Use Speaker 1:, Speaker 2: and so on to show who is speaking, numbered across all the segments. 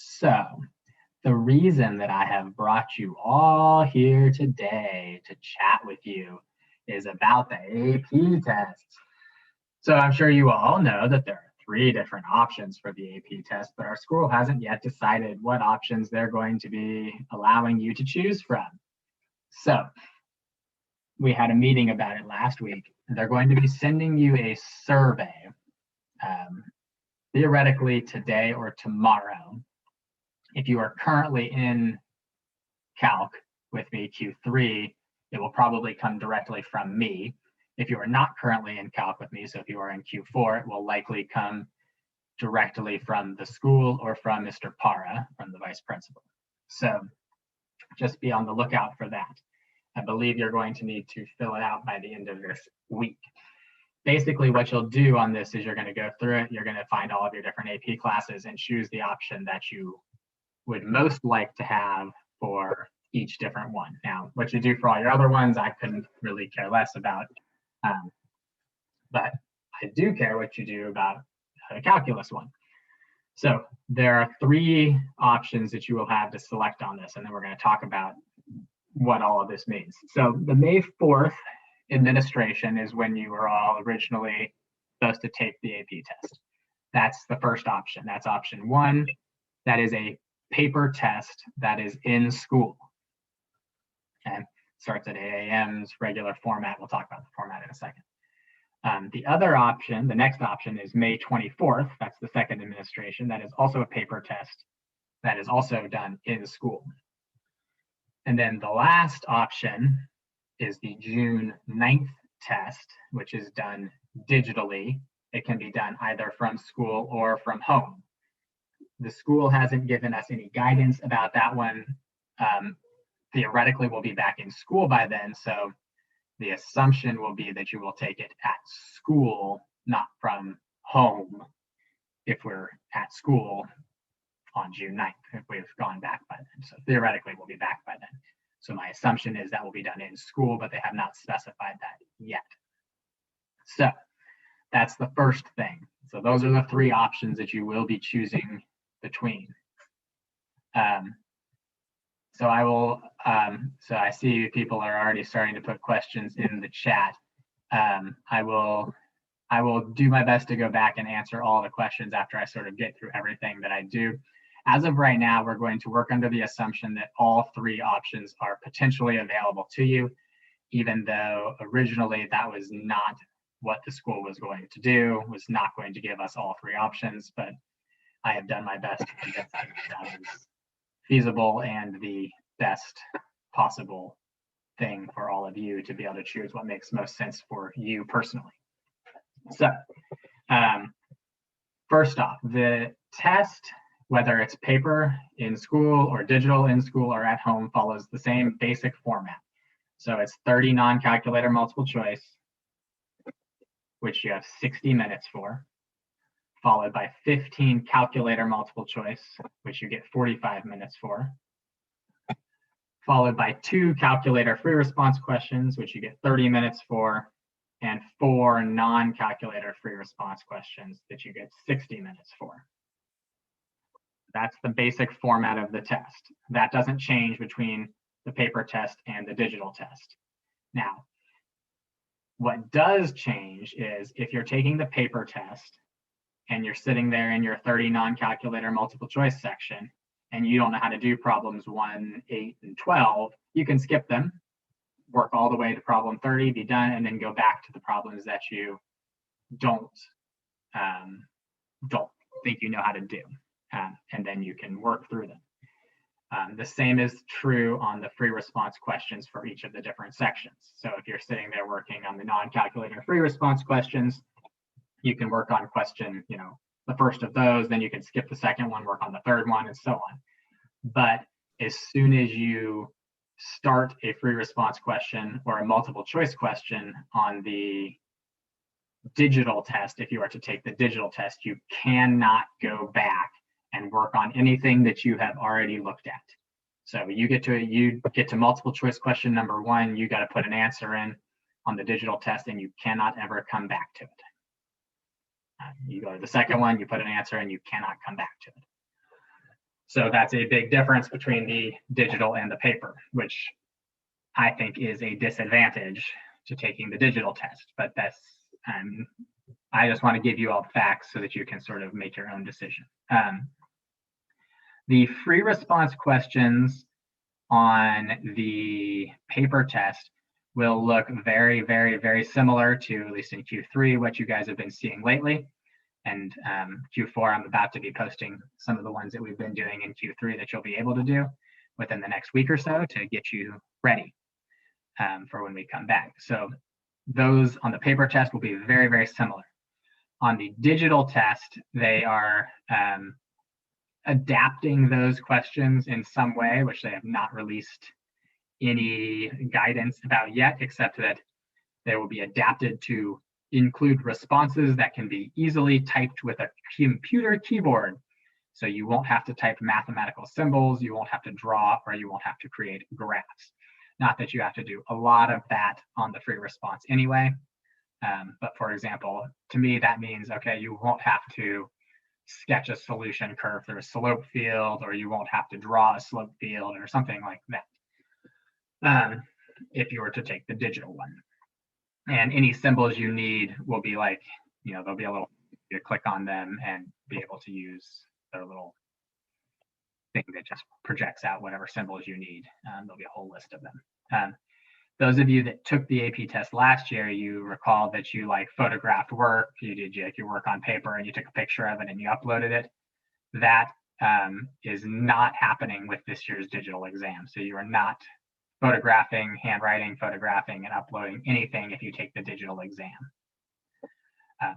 Speaker 1: So, the reason that I have brought you all here today to chat with you is about the AP tests. So, I'm sure you all know that there are three different options for the AP test, but our school hasn't yet decided what options they're going to be allowing you to choose from. So, we had a meeting about it last week. They're going to be sending you a survey, theoretically today or tomorrow. If you are currently in Calc with me, Q3, it will probably come directly from me. If you are not currently in Calc with me, so if you are in Q4, it will likely come directly from the school or from Mr. Para, from the vice principal. So just be on the lookout for that. I believe you're going to need to fill it out by the end of this week. Basically, what you'll do on this is you're going to go through it, you're going to find all of your different AP classes and choose the option that you would most like to have for each different one. Now, what you do for all your other ones, I couldn't really care less about, but I do care what you do about the calculus one. So there are three options that you will have to select on this, and then we're going to talk about what all of this means. So the May 4th administration is when you were all originally supposed to take the AP test. That's the first option. That's option one. That is a paper test that is in school. Okay, starts at 8 a.m.'s regular format. We'll talk about the format in a second. The other option, the next option is May 24th. That's the second administration. That is also a paper test that is also done in school. And then the last option is the June 9th test, which is done digitally. It can be done either from school or from home. The school hasn't given us any guidance about that one. Theoretically, we'll be back in school by then, so the assumption will be that you will take it at school, not from home, if we're at school on June 9th, if we've gone back by then. So theoretically, we'll be back by then. So my assumption is that will be done in school, but they have not specified that yet. So that's the first thing. So those are the three options that you will be choosing between. So I will, so I see people are already starting to put questions in the chat. I will do my best to go back and answer all the questions after I sort of get through everything that I do. As of right now, we're going to work under the assumption that all three options are potentially available to you, even though originally that was not what the school was going to do, was not going to give us all three options, but I have done my best to convince them that is feasible and the best possible thing for all of you to be able to choose what makes most sense for you personally. So first off, the test, whether it's paper in school or digital in school or at home, follows the same basic format. So it's 30 non-calculator multiple choice, which you have 60 minutes for, followed by 15 calculator multiple choice, which you get 45 minutes for, followed by 2 calculator free response questions, which you get 30 minutes for, and 4 non-calculator free response questions that you get 60 minutes for. That's the basic format of the test. That doesn't change between the paper test and the digital test. Now, what does change is if you're taking the paper test and you're sitting there in your 30 non-calculator multiple choice section and you don't know how to do problems 1, 8, and 12, you can skip them, work all the way to problem 30, be done, and then go back to the problems that you don't think you know how to do. And then you can work through them. The same is true on the free response questions for each of the different sections. So if you're sitting there working on the non-calculator free response questions, you can work on question, the first of those, then you can skip the second one, work on the third one, and so on. But as soon as you start a free response question or a multiple choice question on the digital test, if you are to take the digital test, you cannot go back and work on anything that you have already looked at. So you get to multiple choice question number 1, you got to put an answer in on the digital test, and you cannot ever come back to it. You go to the second one, you put an answer, and you cannot come back to it. So that's a big difference between the digital and the paper, which I think is a disadvantage to taking the digital test. But that's, I just want to give you all the facts so that you can sort of make your own decision. The free response questions on the paper test will look very, very, very similar to, at least in Q3, what you guys have been seeing lately. And Q4, I'm about to be posting some of the ones that we've been doing in Q3 that you'll be able to do within the next week or so to get you ready for when we come back. So those on the paper test will be very, very similar. On the digital test, they are adapting those questions in some way, which they have not released any guidance about yet, except that they will be adapted to include responses that can be easily typed with a computer keyboard. So you won't have to type mathematical symbols, you won't have to draw, or you won't have to create graphs. Not that you have to do a lot of that on the free response anyway. But for example, to me, that means, okay, you won't have to sketch a solution curve through a slope field, or you won't have to draw a slope field or something like that. If you were to take the digital one. And any symbols you need will be like, there'll be a little, you click on them and be able to use their little thing that just projects out whatever symbols you need. There'll be a whole list of them. Those of you that took the AP test last year, you recall that you photographed work, you did your work on paper and you took a picture of it and you uploaded it. That is not happening with this year's digital exam. So you are not photographing, handwriting, photographing, and uploading anything if you take the digital exam.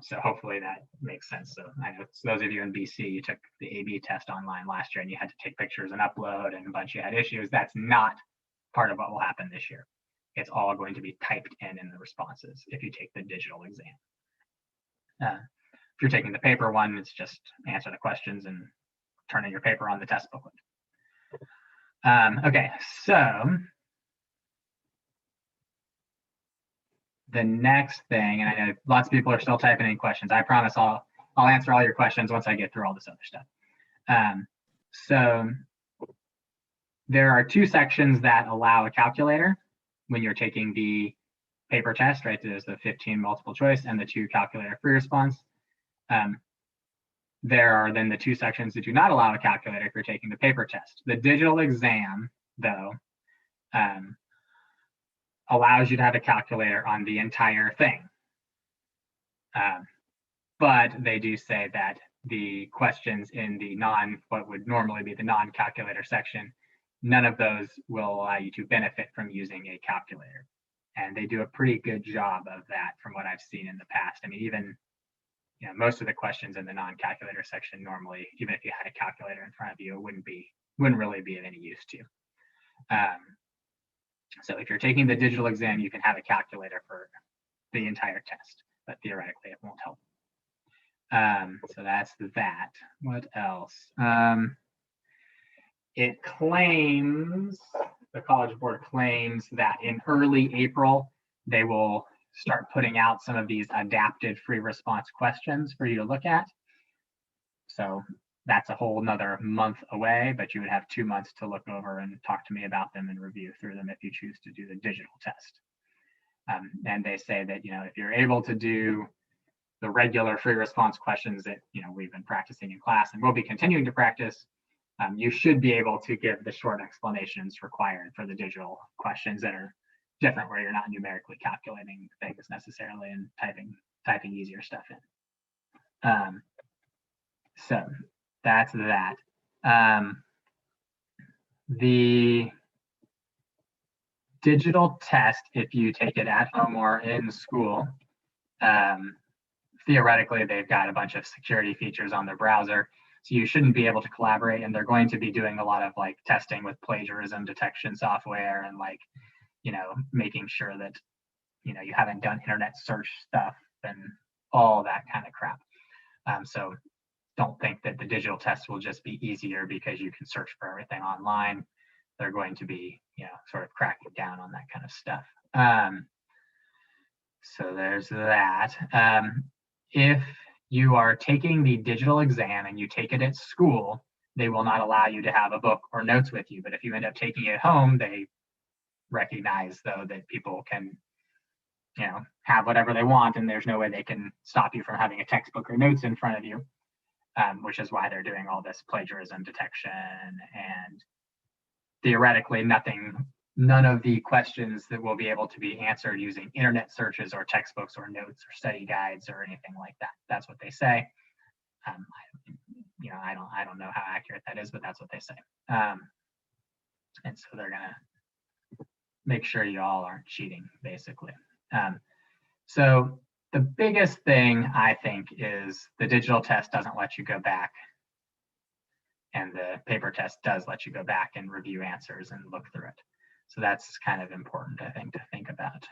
Speaker 1: So hopefully that makes sense. So I know those of you in BC, you took the AB test online last year and you had to take pictures and upload and a bunch you had issues. That's not part of what will happen this year. It's all going to be typed in the responses if you take the digital exam. If you're taking the paper one, it's just answer the questions and turn in your paper on the test booklet. Okay, so the next thing, and I know lots of people are still typing in questions. I promise I'll answer all your questions once I get through all this other stuff. So there are two sections that allow a calculator when you're taking the paper test, right? There's the 15 multiple choice and the 2 calculator free response. There are then the 2 sections that do not allow a calculator if you're taking the paper test. The digital exam, though, allows you to have a calculator on the entire thing. But they do say that the questions in the what would normally be the non-calculator section, none of those will allow you to benefit from using a calculator. And they do a pretty good job of that from what I've seen in the past. I mean, even most of the questions in the non-calculator section normally, even if you had a calculator in front of you, it wouldn't really be of any use to you. So if you're taking the digital exam, you can have a calculator for the entire test, but theoretically it won't help. So that's that. What else? It claims, the College Board claims that in early April, they will start putting out some of these adapted free response questions for you to look at. So that's a whole nother month away, but you would have 2 months to look over and talk to me about them and review through them if you choose to do the digital test. And they say that, if you're able to do the regular free response questions that, we've been practicing in class and we'll be continuing to practice, you should be able to give the short explanations required for the digital questions that are different, where you're not numerically calculating things necessarily and typing easier stuff in. So that's that. The digital test, if you take it at home or in school, theoretically, they've got a bunch of security features on their browser. So you shouldn't be able to collaborate, and they're going to be doing a lot of testing with plagiarism detection software and making sure that you haven't done internet search stuff and all that kind of crap. So don't think that the digital test will just be easier because you can search for everything online. They're going to be sort of cracking down on that kind of stuff. So there's that. If you are taking the digital exam and you take it at school, they will not allow you to have a book or notes with you. But if you end up taking it home, they recognize, though, that people can, have whatever they want, and there's no way they can stop you from having a textbook or notes in front of you, which is why they're doing all this plagiarism detection. And theoretically, none of the questions that will be able to be answered using internet searches or textbooks or notes or study guides or anything like that. That's what they say. I don't know how accurate that is, but that's what they say. And so they're gonna make sure you all aren't cheating, basically. So the biggest thing, I think, is the digital test doesn't let you go back, and the paper test does let you go back and review answers and look through it. So that's kind of important, I think, to think about.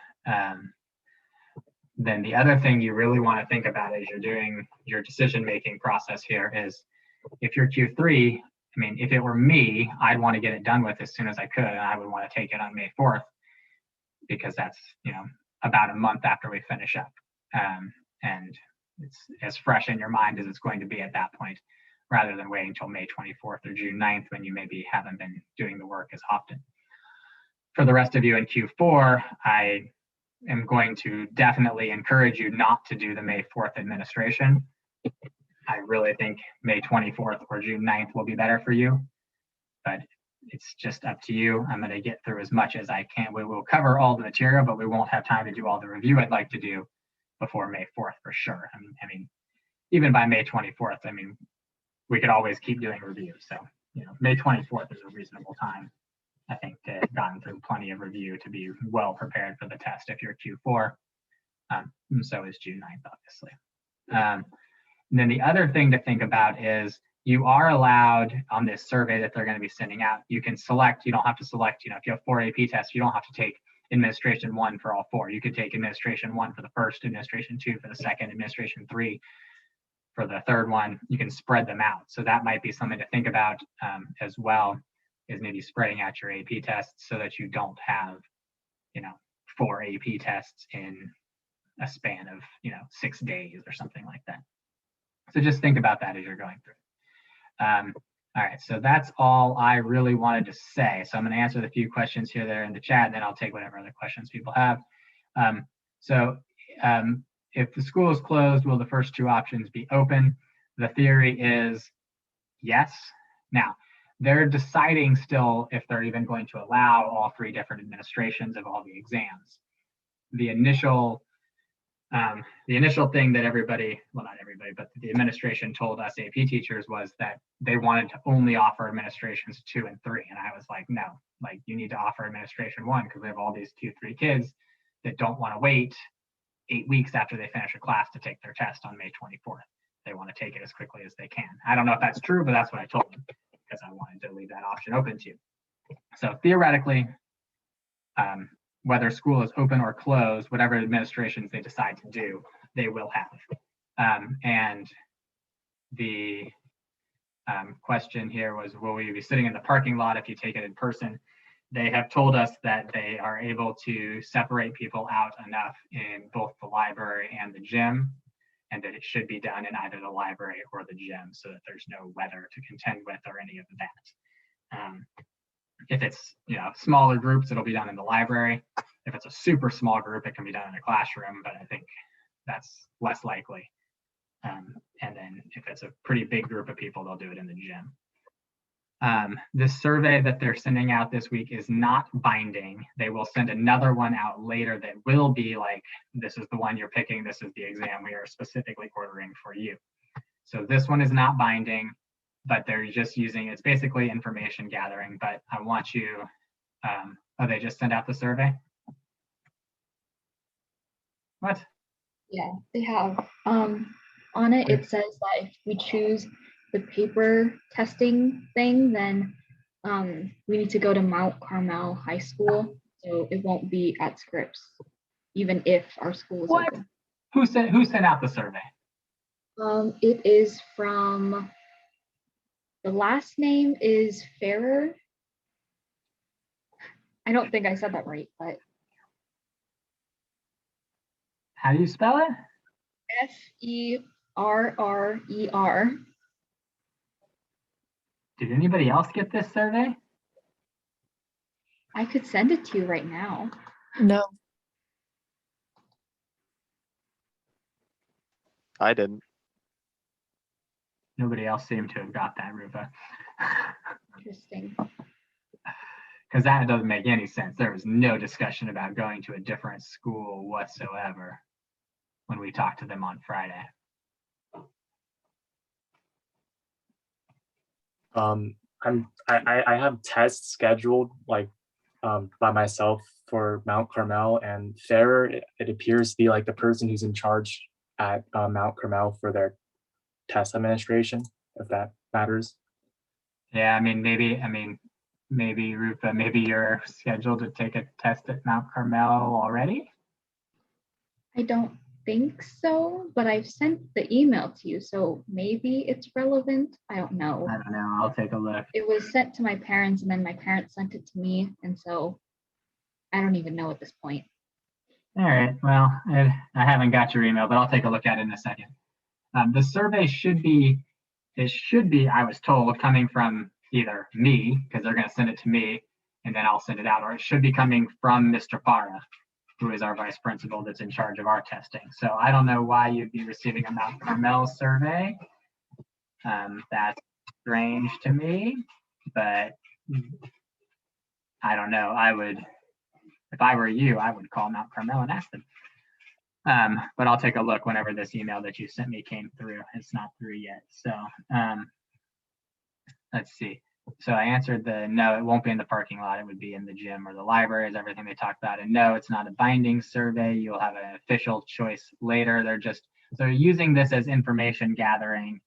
Speaker 1: Then the other thing you really want to think about as you're doing your decision-making process here is, if you're Q3, if it were me, I'd want to get it done with as soon as I could, and I would want to take it on May 4th, because that's, about a month after we finish up. And it's as fresh in your mind as it's going to be at that point, rather than waiting until May 24th or June 9th when you maybe haven't been doing the work as often. For the rest of you in Q4, I am going to definitely encourage you not to do the May 4th administration. I really think May 24th or June 9th will be better for you, but it's just up to you. I'm going to get through as much as I can. We will cover all the material, but we won't have time to do all the review I'd like to do before May 4th for sure. Even by May 24th, we could always keep doing reviews. So, May 24th is a reasonable time, I think, to have gotten through plenty of review to be well prepared for the test if you're Q4. And so is June 9th, obviously. And then the other thing to think about is, you are allowed on this survey that they're going to be sending out, you can select, you don't have to select, if you have 4 AP tests, you don't have to take administration 1 for all 4. You could take administration 1 for the first, administration 2 for the second, administration 3 for the third one. You can spread them out. So that might be something to think about as well, is maybe spreading out your AP tests so that you don't have, 4 AP tests in a span of, 6 days or something like that. So just think about that as you're going through. All right, so that's all I really wanted to say. So I'm going to answer the few questions here that are in the chat, and then I'll take whatever other questions people have. If the school is closed, will the first 2 options be open? The theory is yes. Now, they're deciding still if they're even going to allow all 3 different administrations of all the exams. The initial thing that everybody, well, not everybody, but the administration told us AP teachers was that they wanted to only offer administrations 2 and 3. And I was like, no, you need to offer administration 1, because we have all these Q3 kids that don't want to wait 8 weeks after they finish a class to take their test on May 24th. They want to take it as quickly as they can. I don't know if that's true, but that's what I told them, because I wanted to leave that option open to you. So theoretically, whether school is open or closed, whatever administrations they decide to do, they will have. And the question here was, will you be sitting in the parking lot if you take it in person? They have told us that they are able to separate people out enough in both the library and the gym, and that it should be done in either the library or the gym, so that there's no weather to contend with or any of that. If it's smaller groups, it'll be done in the library. If it's a super small group, it can be done in a classroom, but I think that's less likely. And then if it's a pretty big group of people, they'll do it in the gym. This survey that they're sending out this week is not binding. They will send another one out later that will be like, this is the one you're picking, this is the exam we are specifically ordering for you. So this one is not binding, but they're just using, it's basically information gathering. But I want you, they just sent out the survey? What?
Speaker 2: Yeah, they have. On it, it says that if we choose the paper testing thing, then we need to go to Mount Carmel High School, so it won't be at Scripps, even if our school is open.
Speaker 1: Who sent out the survey?
Speaker 2: It is from, the last name is Ferrer. I don't think I said that right, but.
Speaker 1: How do you spell it?
Speaker 2: Ferrer.
Speaker 1: Did anybody else get this survey?
Speaker 2: I could send it to you right now.
Speaker 3: No.
Speaker 4: I didn't.
Speaker 1: Nobody else seemed to have got that, Rupa.
Speaker 2: Interesting.
Speaker 1: Because that doesn't make any sense. There was no discussion about going to a different school whatsoever when we talked to them on Friday.
Speaker 5: I have tests scheduled like by myself for Mount Carmel, and Farrer, it appears to be like the person who's in charge at Mount Carmel for their test administration, if that matters.
Speaker 1: Yeah, maybe Rupa, maybe you're scheduled to take a test at Mount Carmel already.
Speaker 2: I don't think so, but I've sent the email to you, so maybe it's relevant. I don't know.
Speaker 1: I don't know. I'll take a look.
Speaker 2: It was sent to my parents, and then my parents sent it to me, and so I don't even know at this point.
Speaker 1: All right. Well, I haven't got your email, but I'll take a look at it in a second. The survey should be, I was told, coming from either me, because they're going to send it to me, and then I'll send it out, or it should be coming from Mr. Parra, who is our vice principal that's in charge of our testing. So I don't know why you'd be receiving a Mount Carmel survey. That's strange to me, but I don't know. If I were you, I would call Mount Carmel and ask them. But I'll take a look whenever this email that you sent me came through. It's not through yet. So let's see. So I answered the no, it won't be in the parking lot. It would be in the gym or the library, is everything they talked about. And no, it's not a binding survey. You'll have an official choice later. They're using this as information gathering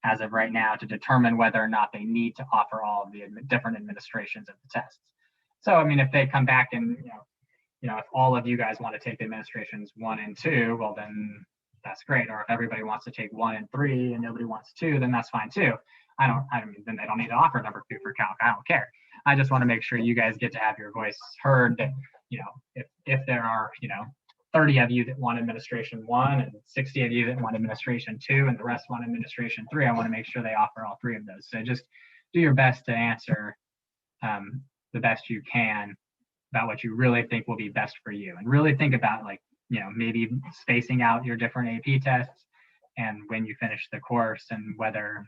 Speaker 1: as of right now to determine whether or not they need to offer all of the different administrations of the tests. So, I mean, if they come back and, if all of you guys want to take the administrations 1 and 2, well, then that's great. Or if everybody wants to take 1 and 3 and nobody wants 2, then that's fine too. Then they don't need to offer number 2 for calc. I don't care. I just want to make sure you guys get to have your voice heard, that, if there are, 30 of you that want administration 1 and 60 of you that want administration 2 and the rest want administration 3, I want to make sure they offer all 3 of those. So just do your best to answer the best you can about what you really think will be best for you, and really think about, like, maybe spacing out your different AP tests and when you finish the course, and whether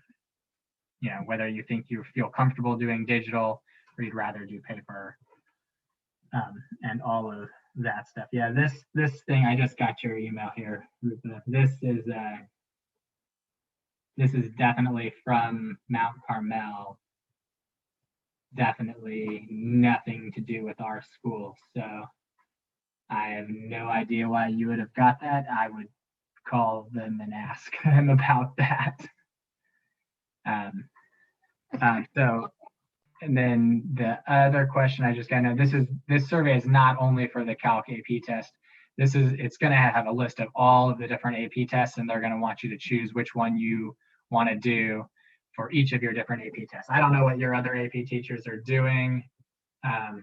Speaker 1: you think you feel comfortable doing digital or you'd rather do paper, and all of that stuff. Yeah, this thing, I just got your email here, Rupa. This is definitely from Mount Carmel. Definitely nothing to do with our school. So I have no idea why you would have got that. I would call them and ask them about that. So, and then the other question I just got, now this survey is not only for the Calc AP test. It's going to have a list of all of the different AP tests, and they're going to want you to choose which one you want to do for each of your different AP tests. I don't know what your other AP teachers are doing. I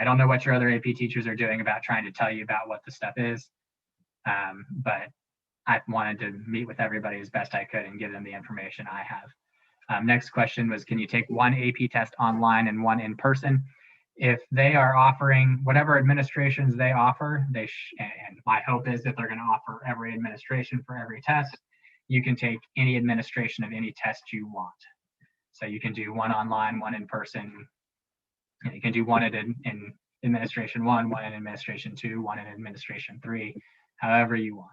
Speaker 1: don't know what your other AP teachers are doing about trying to tell you about what the stuff is. But I wanted to meet with everybody as best I could and give them the information I have. Next question was, can you take 1 AP test online and 1 in person? If they are offering whatever administrations they offer, and my hope is that they're going to offer every administration for every test, you can take any administration of any test you want. So you can do 1 online, 1 in person. You can do 1 in administration 1, 1 in administration 2, 1 in administration 3, however you want.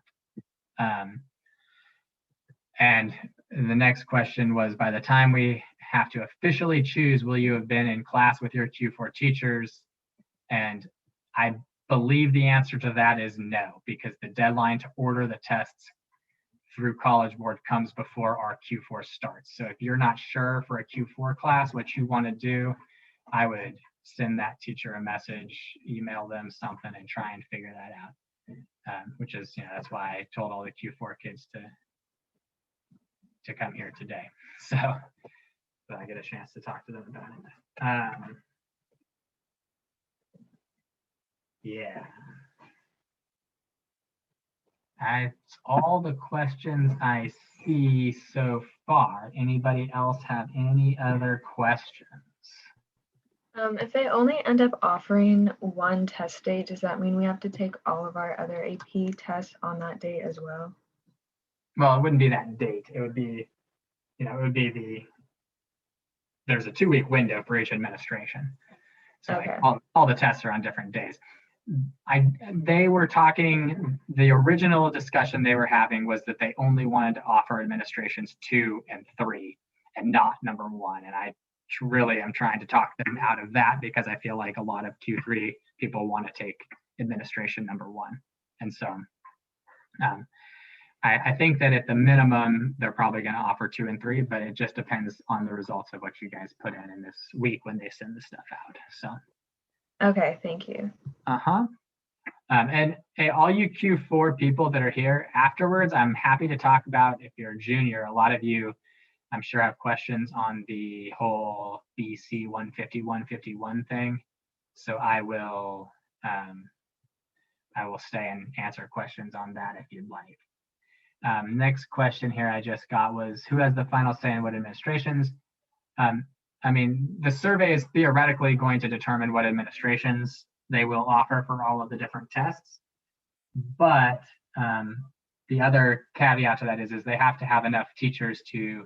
Speaker 1: And the next question was, by the time we have to officially choose, will you have been in class with your Q4 teachers? And I believe the answer to that is no, because the deadline to order the tests through College Board comes before our Q4 starts. So if you're not sure for a Q4 class what you want to do, I would send that teacher a message, email them something, and try and figure that out. Which is, that's why I told all the Q4 kids to come here today. So I get a chance to talk to them about it. Yeah. That's all the questions I see so far. Anybody else have any other questions?
Speaker 3: If they only end up offering one test date, does that mean we have to take all of our other AP tests on that date as well?
Speaker 1: Well, it wouldn't be that date. It would be, there's a 2-week window for each administration. So
Speaker 3: Okay.
Speaker 1: like all the tests are on different days. They were talking, the original discussion they were having was that they only wanted to offer administrations 2 and 3 and not number 1. And I really am trying to talk them out of that because I feel like a lot of Q3 people want to take administration number 1. And so I think that at the minimum, they're probably going to offer 2 and 3, but it just depends on the results of what you guys put in this week when they send the stuff out. So.
Speaker 3: Okay, thank you.
Speaker 1: And hey, all you Q4 people that are here afterwards, I'm happy to talk about if you're a junior. A lot of you, I'm sure, have questions on the whole BC 150, 151 thing. So I will stay and answer questions on that if you'd like. Next question here I just got was, who has the final say in what administrations? I mean, the survey is theoretically going to determine what administrations they will offer for all of the different tests. But the other caveat to that is they have to have enough teachers to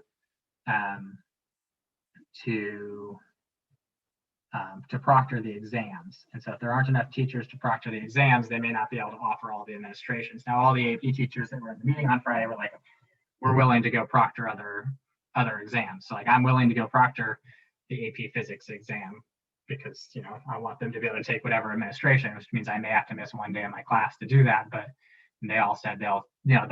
Speaker 1: proctor the exams. And so if there aren't enough teachers to proctor the exams, they may not be able to offer all the administrations. Now, all the AP teachers that were in the meeting on Friday were like, we're willing to go proctor other exams. So like, I'm willing to go proctor the AP physics exam because, I want them to be able to take whatever administration, which means I may have to miss one day of my class to do that. But they all said they'll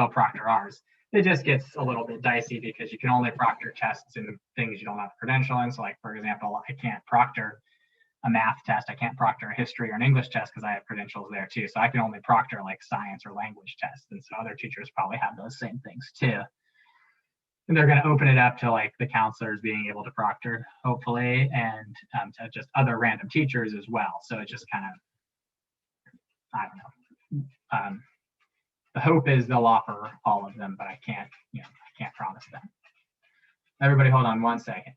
Speaker 1: proctor ours. It just gets a little bit dicey because you can only proctor tests in things you don't have a credential in. So like, for example, I can't proctor a math test. I can't proctor a history or an English test because I have credentials there too. So I can only proctor like science or language tests. And so other teachers probably have those same things too. And they're going to open it up to like the counselors being able to proctor, hopefully, and to just other random teachers as well. So it just kind of, I don't know. The hope is they'll offer all of them, but I can't promise them. Everybody hold on 1 second.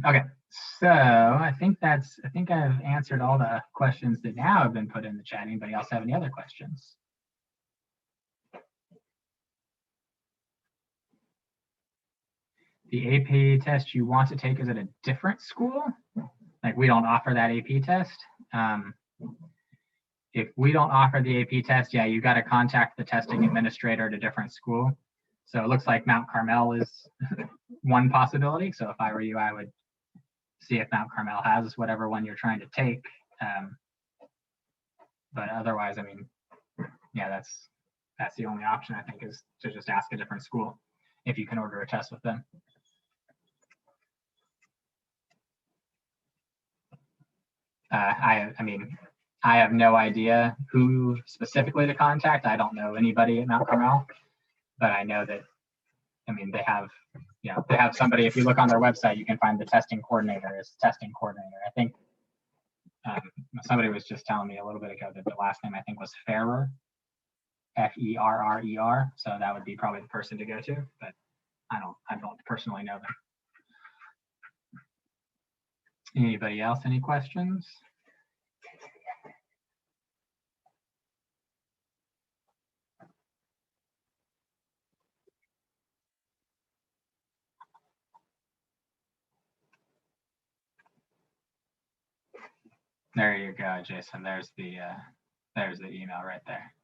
Speaker 1: Okay, so I think I've answered all the questions that now have been put in the chat. Anybody else have any other questions? The AP test you want to take is at a different school? Like we don't offer that AP test? If we don't offer the AP test, yeah, you got to contact the testing administrator at a different school. So it looks like Mount Carmel is one possibility. So if I were you, I would see if Mount Carmel has whatever one you're trying to take. But otherwise, I mean, yeah, that's the only option I think is to just ask a different school if you can order a test with them. I mean, I have no idea who specifically to contact. I don't know anybody at Mount Carmel, but I know that, I mean, they have somebody, if you look on their website, you can find the testing coordinator as testing coordinator. I think somebody was just telling me a little bit ago that the last name I think was Ferrer, Ferrer. So that would be probably the person to go to, but I don't personally know them. Anybody else, any questions? There you go, Jason. There's the email right there.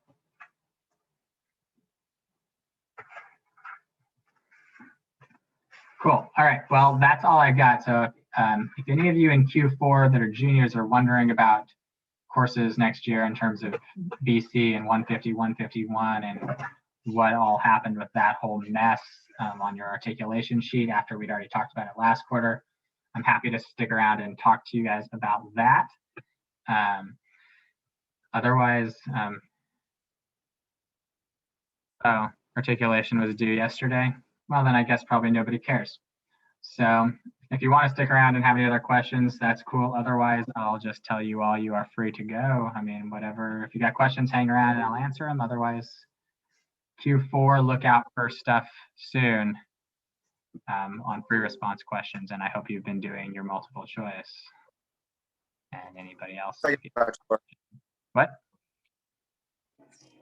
Speaker 1: Cool. All right. Well, that's all I got. So if any of you in Q4 that are juniors are wondering about courses next year in terms of BC and 150, 151 and what all happened with that whole mess on your articulation sheet after we'd already talked about it last quarter, I'm happy to stick around and talk to you guys about that. Otherwise, oh, articulation was due yesterday. Well, then I guess probably nobody cares. So if you want to stick around and have any other questions, that's cool. Otherwise, I'll just tell you all you are free to go. I mean, whatever, if you got questions, hang around and I'll answer them. Otherwise, Q4, look out for stuff soon on free response questions. And I hope you've been doing your multiple choice. And anybody else?
Speaker 4: Thank you, Bachelor.
Speaker 1: What?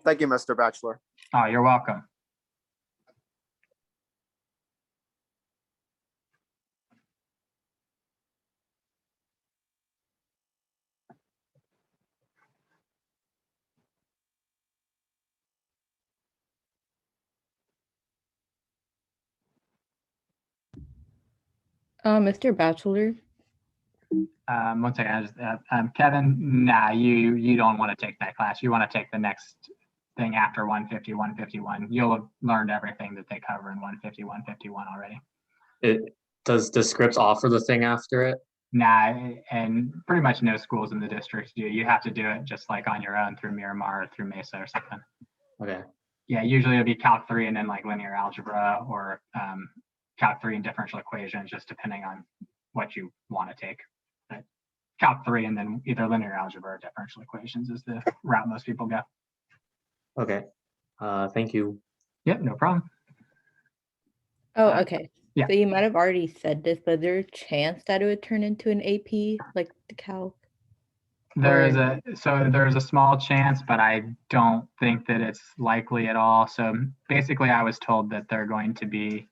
Speaker 4: Thank you, Mr. Bachelor.
Speaker 1: Oh, you're welcome.
Speaker 6: Mr. Bachelor.
Speaker 1: One second, I just, Kevin, nah, you don't want to take that class. You want to take the next thing after 150, 151. You'll have learned everything that they cover in 150, 151 already.
Speaker 7: Does the scripts offer the thing after it?
Speaker 1: Nah, and pretty much no schools in the district do. You have to do it just like on your own through Miramar or through Mesa or something.
Speaker 7: Okay.
Speaker 1: Yeah, usually it'll be Calc 3 and then like linear algebra or Calc 3 and differential equations, just depending on what you want to take. But Calc 3 and then either linear algebra or differential equations is the route most people go.
Speaker 7: Okay. Thank you.
Speaker 1: Yep, no problem.
Speaker 6: Oh, okay.
Speaker 1: yeah.
Speaker 6: So you might have already said this, but is there a chance that it would turn into an AP, like the calc?
Speaker 1: There's a small chance, but I don't think that it's likely at all. So basically, I was told that they're going to be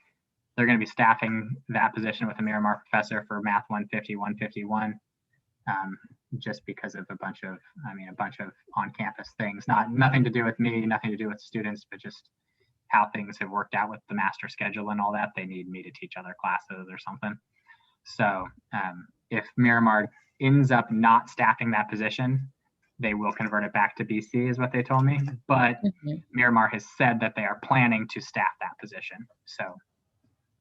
Speaker 1: staffing that position with a Miramar professor for Math 150, 151, just because of a bunch of on-campus things. Nothing to do with me, nothing to do with students, but just how things have worked out with the master schedule and all that. They need me to teach other classes or something. So if Miramar ends up not staffing that position, they will convert it back to BC is what they told me. But Miramar has said that they are planning to staff that position. So.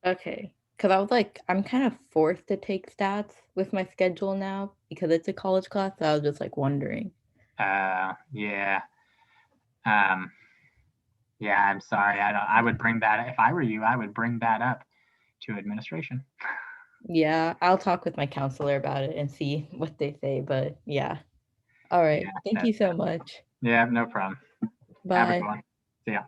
Speaker 6: Okay. Because I was like, I'm kind of forced to take stats with my schedule now because it's a college class. So I was just like wondering.
Speaker 1: Yeah. Yeah, I'm sorry. I would bring that, if I were you, I would bring that up to administration.
Speaker 6: Yeah, I'll talk with my counselor about it and see what they say. But yeah. All right.
Speaker 1: Yeah,
Speaker 6: Thank you so much.
Speaker 1: Yeah, no problem.
Speaker 6: Bye.
Speaker 1: Have a good one. See ya.